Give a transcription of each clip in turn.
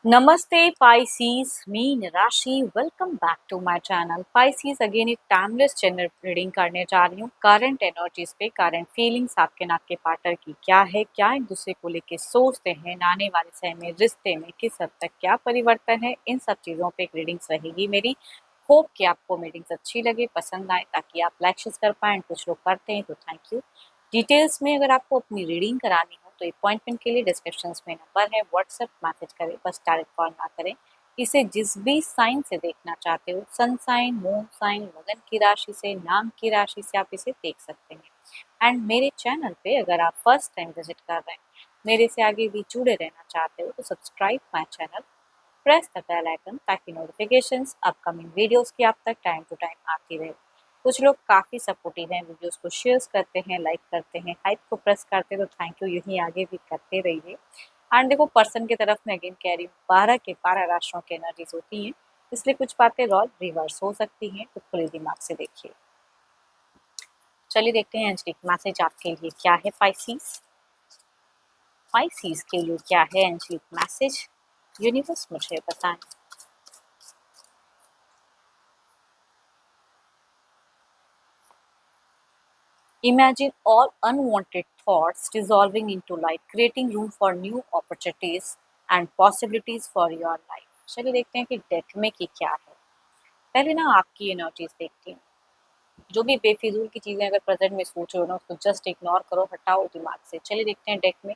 नमस्ते पाइसीज मीन राशि welcome back to my channel Pisces. Again एक टाइमलेस चैनल रीडिंग करने जा रही हूँ। करंट एनर्जीज पे, करंट फीलिंग्स आपके नाक के पार्टनर की क्या है, क्या एक दूसरे को लेके सोचते हैं, आने वाले समय में रिश्ते में किस हद तक क्या परिवर्तन है, इन सब चीज़ों पे एक रीडिंग्स रहेगी मेरी। होप कि आपको रीडिंग्स अच्छी लगे, पसंद आए, ताकि आप लाइक कर पाएँ। कुछ लोग करते हैं तो थैंक यू। डिटेल्स में अगर आपको अपनी रीडिंग करानी हो तो अपॉइंटमेंट के लिए डिस्क्रिप्शन में नंबर है, व्हाट्सएप मैसेज करें, बस डायरेक्ट कॉल ना करें। इसे जिस भी साइन से देखना चाहते हो, सन साइन, मून साइन, लगन की राशि से, नाम की राशि से आप इसे देख सकते हैं। एंड मेरे चैनल पे अगर आप फर्स्ट टाइम विजिट कर रहे हैं, मेरे से आगे भी जुड़े रहना चाहते हो, तो subscribe my channel, press the bell icon, ताकि नोटिफिकेशंस अपकमिंग वीडियोस की आप तक टाइम टू टाइम आती रहे। कुछ लोग काफ़ी सपोर्टिव हैं, वीडियोस को शेयर करते हैं, लाइक करते हैं, हाइप को प्रेस करते हैं, तो थैंक यू, यही आगे भी करते रहिए। एंड देखो, पर्सन की तरफ में अगेन कह रही हूँ, 12 के 12 राशियों की एनर्जीज होती हैं, इसलिए कुछ बातें रॉल रिवर्स हो सकती हैं, तो खुले दिमाग से देखिए। चलिए देखते हैं एंजलिक मैसेज आपके लिए क्या है पाइसीज। पाइसीज के लिए क्या है एंजलिक मैसेज, यूनिवर्स मुझे बताएं। Imagine all unwanted thoughts dissolving into light, creating room for new opportunities and possibilities for your life. चलिए देखते हैं कि डेथ में की क्या है। पहले ना आपकी एनर्जीज देखती हूँ। जो भी बेफिजूल की चीजें अगर प्रेजेंट में सोच रहे हो ना, उसको जस्ट इग्नोर करो, हटाओ दिमाग से। चलिए देखते हैं डेथ में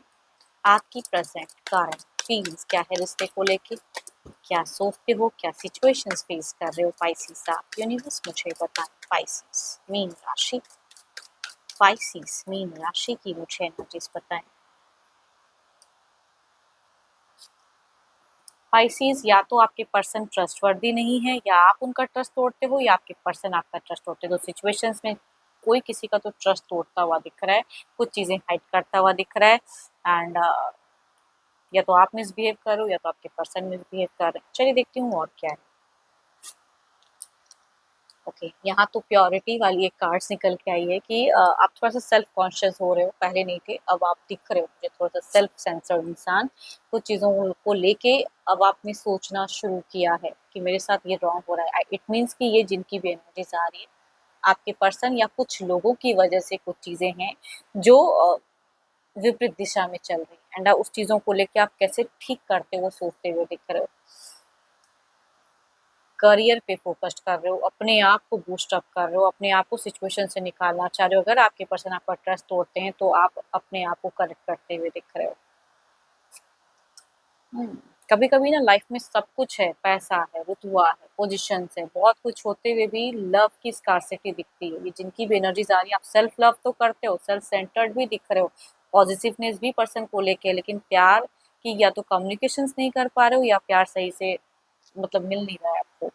आपकी प्रेजेंट कारण फीलिंग्स क्या है, रिश्ते को लेके क्या सोचते हो, क्या सिचुएशंस फेस कर रहे हो पाइसिस आप। यूनिवर्स मुझे बताएं। पाइसिस मीन राशि, पाइसिस मीन राशि की मुझे एनर्जीज बताएं। पाइसिस, या तो आपके पर्सन ट्रस्टवर्दी नहीं है, या आप उनका ट्रस्ट तोड़ते हो, या आपके पर्सन आपका ट्रस्ट तोड़ते हो। तो सिचुएशंस में कोई किसी का तो ट्रस्ट तोड़ता हुआ दिख रहा है, कुछ चीज़ें हाइड करता हुआ दिख रहा है। एंड या तो आप मिसबिहेव कर रहे हो, या तो आपके पर्सन मिसबिहेव कर रहे हैं। चलिए देखती हूँ और क्या है। ओके, यहाँ तो प्योरिटी वाली एक कार्ड्स निकल के आई है कि आप थोड़ा सा सेल्फ कॉन्शियस हो रहे हो, पहले नहीं थे, अब आप दिख रहे हो मुझे थोड़ा सा सेल्फ सेंसर्ड इंसान। कुछ चीज़ों को लेके अब आपने सोचना शुरू किया है कि मेरे साथ ये रॉन्ग हो रहा है। इट मीन्स कि ये जिनकी भी एनर्जीज आ रही है, आपके पर्सन या कुछ लोगों की वजह से कुछ चीज़ें हैं जो विपरीत दिशा में चल रही है। एंड उस चीज़ों को लेके आप कैसे ठीक करते हो सोचते हुए दिख रहे हो। करियर पे फोकस्ड कर रहे हो, अपने आप को बूस्ट अप कर रहे हो, अपने आप को सिचुएशन से निकालना चाह रहे हो। अगर आपके पर्सन आपका ट्रस्ट तोड़ते हैं तो आप अपने आप को करेक्ट करते हुए दिख रहे हो। कभी कभी ना लाइफ में सब कुछ है, पैसा है, रुतबा है, पोजीशन है, बहुत कुछ होते हुए भी लव की स्कार्सिटी दिखती है। ये जिनकी भी एनर्जीज आ रही है, आप सेल्फ लव तो करते हो, सेल्फ सेंटर्ड भी दिख रहे हो, पॉजिटिवनेस भी पर्सन को लेके, लेकिन प्यार की या तो कम्युनिकेशंस नहीं कर पा रहे हो, या प्यार सही से मतलब मिल नहीं रहा है आपको।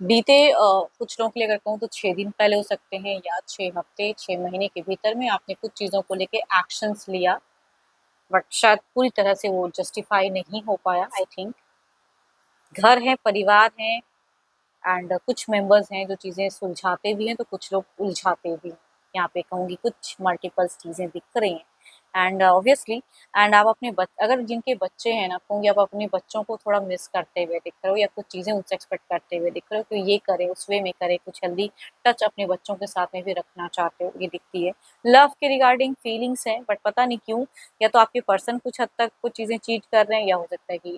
बीते कुछ लोगों के लिए अगर कहूँ तो 6 दिन पहले हो सकते हैं, या 6 हफ्ते, 6 महीने के भीतर में आपने कुछ चीज़ों को लेके एक्शंस लिया, बट शायद पूरी तरह से वो जस्टिफाई नहीं हो पाया। आई थिंक घर है, परिवार है, एंड कुछ मेंबर्स हैं जो चीज़ें सुलझाते भी हैं, तो कुछ लोग उलझाते भी हैं। यहाँ पे कहूँगी कुछ मल्टीपल्स चीज़ें दिख रही हैं। एंड ऑब्वियसली, एंड आप अपने अगर जिनके बच्चे हैं ना, कहूँगी आप अपने बच्चों को थोड़ा मिस करते हुए दिख रहे हो, या कुछ चीज़ें उनसे एक्सपेक्ट करते हुए दिख रहे हो कि ये करे, उस वे में करे, कुछ हेल्दी टच अपने बच्चों के साथ में भी रखना चाहते हो, ये दिखती है। लव के रिगार्डिंग फीलिंग्स है, बट पता नहीं क्यों, या तो आपके पर्सन कुछ हद तक कुछ चीज़ें चीट कर रहे हैं, या हो सकता है कि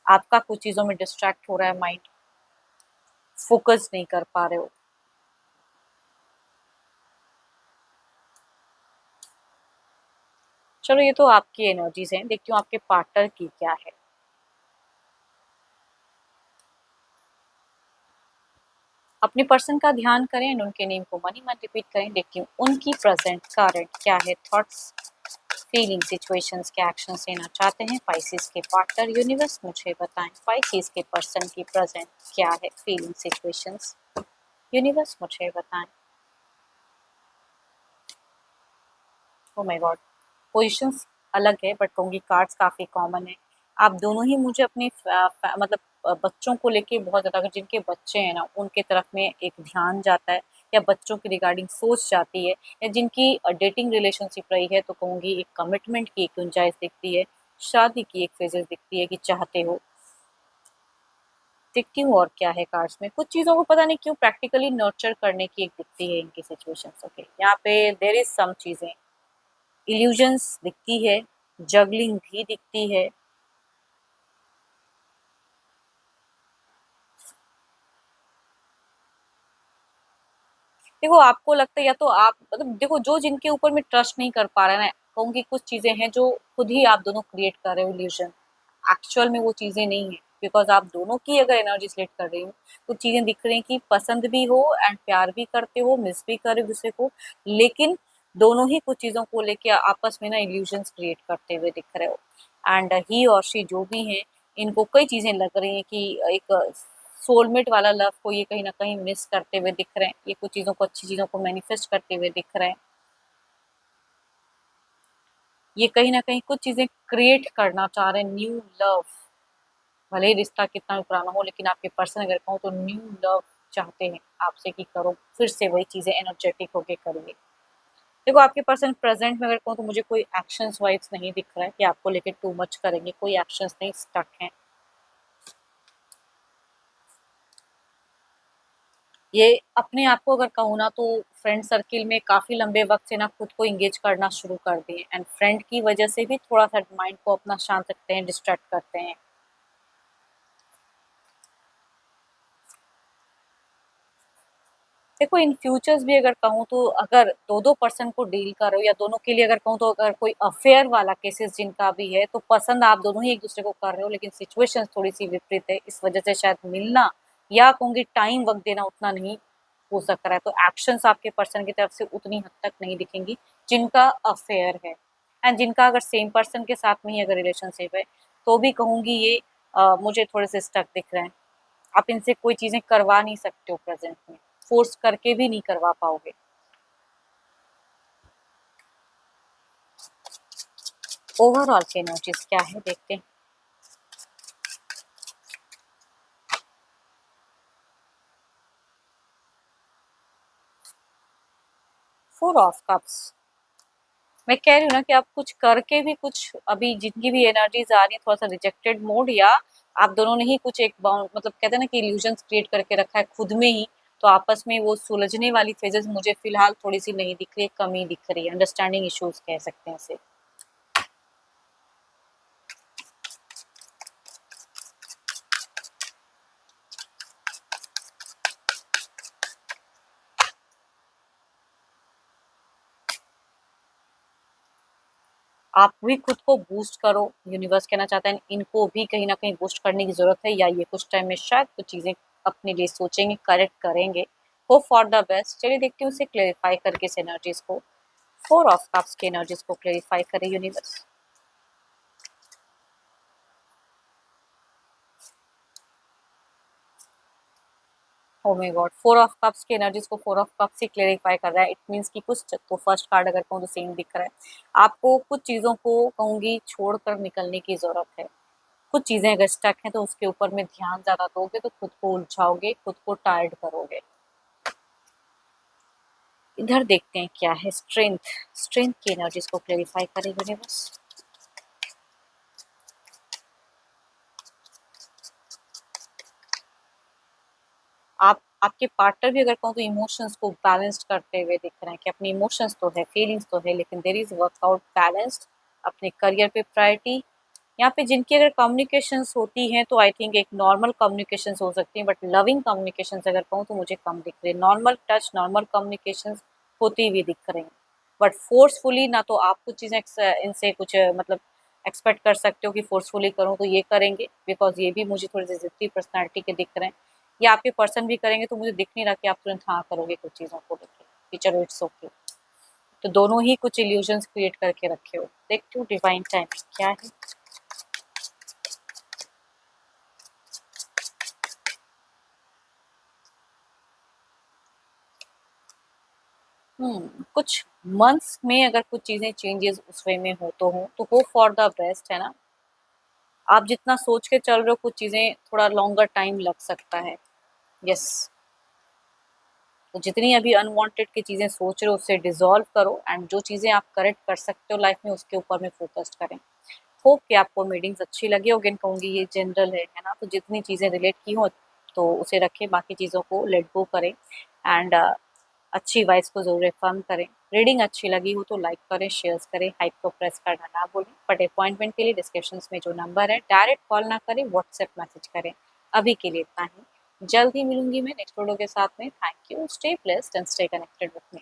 आपका कुछ चीज़ों में डिस्ट्रैक्ट हो रहा है माइंड, फोकस नहीं कर पा रहे हो। चलो, ये तो आपकी एनर्जीज हैं, देखती हूँ आपके पार्टनर की क्या है। अपने पर्सन का ध्यान करें एंड उनके नेम को मनी मन रिपीट करें। देखती हूँ उनकी प्रेजेंट करंट क्या है, थॉट्स, फीलिंग, सिचुएशंस, क्या एक्शंस लेना चाहते हैं पाइसिस के पार्टनर। यूनिवर्स मुझे बताएं, पाइसिस के पर्सन की प्रेजेंट क्या है, फीलिंग, सिचुएशंस। यूनिवर्स मुझे बताएं। ओ माय गॉड, पोजीशंस अलग है, बट कहूँगी कार्ड्स काफ़ी कॉमन है। आप दोनों ही मुझे अपने मतलब बच्चों को लेके बहुत ज़्यादा, अगर जिनके बच्चे हैं ना, उनके तरफ में एक ध्यान जाता है या बच्चों के रिगार्डिंग सोच जाती है, या जिनकी डेटिंग रिलेशनशिप रही है तो कहूँगी एक कमिटमेंट की एक गुंजाइश दिखती है, शादी की एक फेजेस दिखती है कि चाहते हो। देखती हूँ और क्या है कार्ड्स में, कुछ चीज़ों को पता नहीं क्यों प्रैक्टिकली नर्चर करने की एक दिखती है इनकी सिचुएशंस। ओके, यहाँ पे देयर इज सम चीज़ें, इल्यूजन्स दिखती है, जगलिंग भी दिखती है। देखो आपको लगता है या तो आप मतलब देखो जो जिनके ऊपर में ट्रस्ट नहीं कर पा रहे हैं ना, कहूँगी कुछ चीज़ें हैं जो खुद ही आप दोनों क्रिएट कर रहे हो इल्यूजन, एक्चुअल में वो चीज़ें नहीं है। बिकॉज़ आप दोनों की अगर एनर्जी सिलेक्ट कर रही हूँ, तो चीज़ें दिख रही हैं कि पसंद भी हो एंड प्यार भी करते हो, मिस भी कर रहे हो दूसरे को, लेकिन दोनों ही कुछ चीज़ों को लेके आपस में ना इल्यूजन्स क्रिएट करते हुए दिख रहे हो। एंड ही और शी जो भी हैं, इनको कई चीज़ें लग रही हैं कि एक सोलमेट वाला लव को ये कहीं न कहीं मिस करते हुए दिख रहे हैं। ये कुछ चीज़ों को, अच्छी चीज़ों को मैनिफेस्ट करते हुए दिख रहे हैं। ये कहीं न कहीं कुछ चीज़ें क्रिएट करना चाह रहे हैं, न्यू लव। भले ही रिश्ता कितना भी पुराना हो, लेकिन आपके पर्सन अगर कहूँ तो न्यू लव चाहते हैं आपसे कि करो, फिर से वही चीज़ें एनर्जेटिक होके करिए। देखो आपके पर्सन प्रेज़ेंट में अगर कहूँ तो मुझे कोई एक्शंस वाइज़ नहीं दिख रहा है कि आपको लेके टू मच करेंगे, कोई एक्शंस नहीं, स्टक हैं। ये अपने आप को अगर कहूँ ना तो फ्रेंड सर्किल में काफ़ी लंबे वक़्त से ना खुद को एंगेज करना शुरू कर दिए, एंड फ्रेंड की वजह से भी थोड़ा-सा माइंड को अपना शांत रखते हैं, डिस्ट्रैक्ट करते हैं। देखो इन फ्यूचर्स भी अगर कहूँ तो अगर 2-2 पर्सन को डील कर रहे हो, या दोनों के लिए अगर कहूँ तो अगर कोई अफेयर वाला केसेस जिनका भी है, तो पसंद आप दोनों ही एक-दूसरे को कर रहे हो, लेकिन सिचुएशंस थोड़ी-सी विपरीत है। इस वजह से शायद मिलना या कहूँगी टाइम वक़्त देना उतना नहीं हो सक रहा है। तो एक्शंस आपके पर्सन की तरफ से उतनी हद तक नहीं दिखेंगी, जिनका अफेयर है। एंड जिनका अगर सेम पर्सन के साथ में ही अगर रिलेशनशिप है, तो भी कहूँगी ये मुझे थोड़े से स्टक दिख रहे हैं। आप इनसे कोई चीज़ें करवा नहीं सकते हो प्रेज़ेंट में, फ़ोर्स करके भी नहीं करवा पाओगे। ओवरऑल की एनर्जीज़ क्या है देखते हैं। 4 ऑफ कप्स, मैं कह रही हूँ ना कि आप कुछ करके भी कुछ अभी जितनी भी एनर्जीज़ आ रही है थोड़ा-सा रिजेक्टेड मोड, या आप दोनों ने ही कुछ एक बाउंड मतलब कहते हैं ना कि इल्यूजन्स क्रिएट करके रखा है खुद में ही, तो आपस में वो सुलझने वाली फ़ेजेज़ मुझे फ़िलहाल थोड़ी-सी नहीं दिख रही है, कमी दिख रही है, अंडरस्टैंडिंग इश्यूज़ कह सकते हैं इसे। आप भी खुद को बूस्ट करो, यूनिवर्स कहना चाहता है इनको भी कहीं न कहीं बूस्ट करने की ज़रूरत है, या ये कुछ टाइम में शायद कुछ चीज़ें अपने लिए सोचेंगे, करेक्ट करेंगे। Hope for the best. चलिए देखती हूँ इसे क्लेरिफ़ाई करके इस एनर्जीज़ को। 4 ऑफ कप्स की एनर्जीज़ को क्लेरिफ़ाई करे universe. Oh my God! 4 of cups की एनर्जीज़ को 4 ऑफ कप्स ही क्लेरिफ़ाई कर रहा है। इट मीन्स कि कुछ तो फर्स्ट कार्ड अगर कहूँ तो सेम दिख रहा है। आपको कुछ चीज़ों को कहूँगी छोड़कर निकलने की ज़रूरत है। कुछ चीज़ें अगर स्टक हैं तो उसके ऊपर में ध्यान ज़्यादा दोगे तो खुद को उलझाओगे, खुद को टायर्ड करोगे। इधर देखते हैं क्या है स्ट्रेंथ, स्ट्रेंथ की एनर्जीज़ को क्लेरिफ़ाई करें यूनिवर्स। आप आपके पार्टनर भी अगर कहूँ तो इमोशंस को बैलेंस्ड करते हुए दिख रहे हैं कि अपने इमोशंस तो है, फीलिंग्स तो है, लेकिन देयर इज़ वर्कआउट बैलेंस्ड। अपने करियर पे प्रायोरिटी, यहाँ पे जिनकी अगर कम्युनिकेशंस होती हैं तो आई थिंक एक नॉर्मल कम्युनिकेशंस हो सकती हैं, बट लविंग कम्युनिकेशंस अगर कहूँ तो मुझे कम दिख रही है। नॉर्मल टच, नॉर्मल कम्युनिकेशंस होती हुई दिख रही हैं, बट फोर्सफुली ना तो आप कुछ चीज़ें इनसे कुछ मतलब एक्सपेक्ट कर सकते हो कि फोर्सफुली करूँ तो ये करेंगे, बिकॉज़ ये भी मुझे थोड़ी सी ज़िद्दी पर्सनैलिटी के दिख रहे हैं, या आपके पर्सन भी करेंगे तो मुझे दिख नहीं रहा कि आप तुरंत हाँ करोगे कुछ चीज़ों को लेके कि चलो इट्स ओके। तो दोनों ही कुछ इल्यूजन्स क्रिएट करके रखे हो। देखती हूँ डिवाइन टाइमिंग क्या है। कुछ मंथ्स में अगर कुछ चीज़ें चेंजेस उस वे में हो तो हो, तो होप फॉर द बेस्ट है ना। आप जितना सोच के चल रहे हो कुछ चीज़ें थोड़ा लॉन्गर टाइम लग सकता है। यस, तो जितनी अभी अनवांटेड की चीज़ें सोच रहे हो उससे डिसॉल्व करो एंड जो चीज़ें आप करेक्ट कर सकते हो लाइफ में उसके ऊपर में फोकस करें। होप कि आपको मीटिंग्स अच्छी लगी होगी। एंड कहूँगी ये जनरल है ना? तो जितनी चीज़ें रिलेट की हों तो उसे रखें, बाकी चीज़ों को लेट गो करें एंड अच्छी वाइज़ को ज़रूर रिफर्म करें। रीडिंग अच्छी लगी हो तो लाइक करें, शेयर्स करें, हाइप को प्रेस करना ना भूलें। बट अपॉइंटमेंट के लिए डिस्क्रिप्शंस में जो नंबर है डायरेक्ट कॉल ना करें, व्हाट्सएप मैसेज करें। अभी के लिए इतना ही। जल्द ही मिलूंगी मैं नेक्स्ट वीडियो के साथ में। Thank you, stay blessed and stay connected with me.